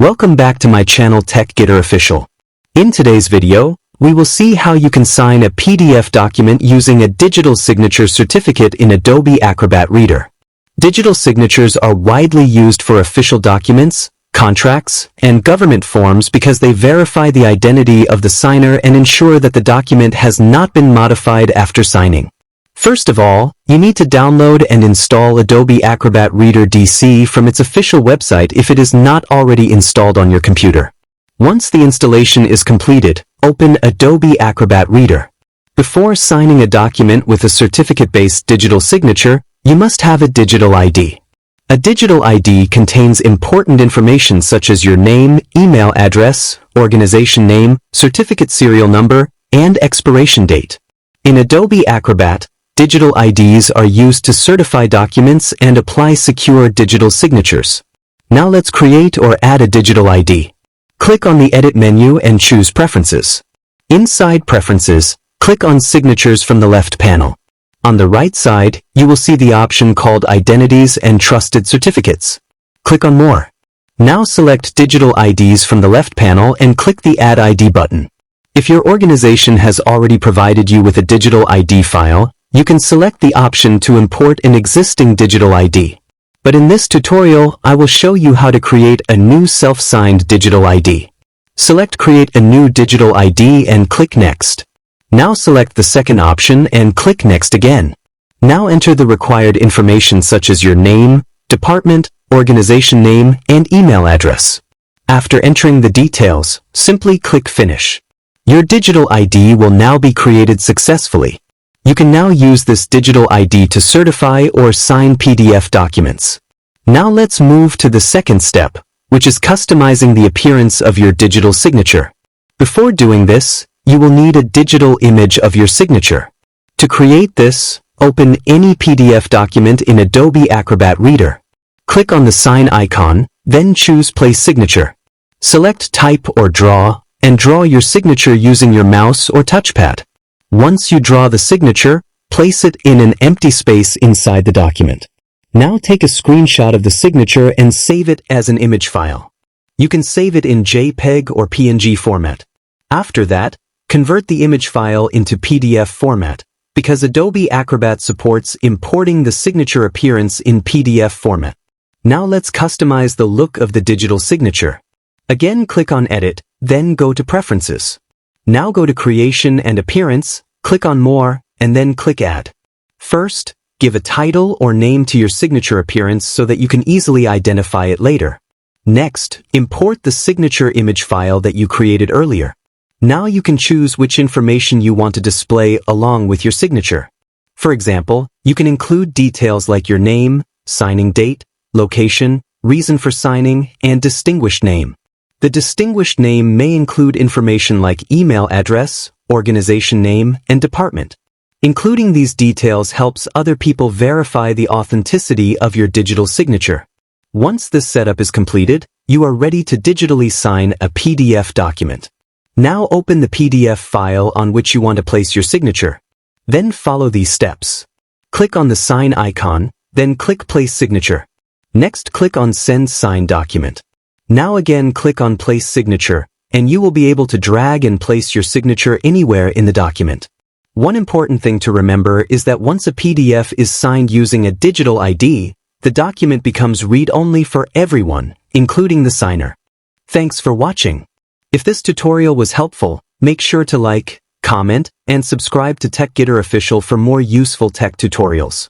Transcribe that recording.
Welcome back to my channel TechGetter Official. In today's video, we will see how you can sign a PDF document using a digital signature certificate in Adobe Acrobat Reader. Digital signatures are widely used for official documents, contracts, and government forms because they verify the identity of the signer and ensure that the document has not been modified after signing. First of all, you need to download and install Adobe Acrobat Reader DC from its official website if it is not already installed on your computer. Once the installation is completed, open Adobe Acrobat Reader. Before signing a document with a certificate-based digital signature, you must have a digital ID. A digital ID contains important information such as your name, email address, organization name, certificate serial number, and expiration date. In Adobe Acrobat, digital IDs are used to certify documents and apply secure digital signatures. Now let's create or add a digital ID. Click on the Edit menu and choose Preferences. Inside Preferences, click on Signatures from the left panel. On the right side, you will see the option called Identities and Trusted Certificates. Click on More. Now select Digital IDs from the left panel and click the Add ID button. If your organization has already provided you with a digital ID file, you can select the option to import an existing digital ID. But in this tutorial, I will show you how to create a new self-signed digital ID. Select Create a new digital ID and click Next. Now select the second option and click Next again. Now enter the required information such as your name, department, organization name, and email address. After entering the details, simply click Finish. Your digital ID will now be created successfully. You can now use this digital ID to certify or sign PDF documents. Now let's move to the second step, which is customizing the appearance of your digital signature. Before doing this, you will need a digital image of your signature. To create this, open any PDF document in Adobe Acrobat Reader. Click on the sign icon, then choose Place Signature. Select Type or Draw, and draw your signature using your mouse or touchpad. Once you draw the signature, place it in an empty space inside the document. Now take a screenshot of the signature and save it as an image file. You can save it in JPEG or PNG format. After that, convert the image file into PDF format, because Adobe Acrobat supports importing the signature appearance in PDF format. Now let's customize the look of the digital signature. Again, click on Edit, then go to Preferences. Now go to Creation and Appearance, click on More, and then click Add. First, give a title or name to your signature appearance so that you can easily identify it later. Next, import the signature image file that you created earlier. Now you can choose which information you want to display along with your signature. For example, you can include details like your name, signing date, location, reason for signing, and distinguished name. The distinguished name may include information like email address, organization name, and department. Including these details helps other people verify the authenticity of your digital signature. Once this setup is completed, you are ready to digitally sign a PDF document. Now open the PDF file on which you want to place your signature. Then follow these steps. Click on the sign icon, then click Place Signature. Next, click on Send Sign Document. Now again click on Place Signature, and you will be able to drag and place your signature anywhere in the document. One important thing to remember is that once a PDF is signed using a digital ID, the document becomes read-only for everyone, including the signer. Thanks for watching. If this tutorial was helpful, make sure to like, comment, and subscribe to TechGetter Official for more useful tech tutorials.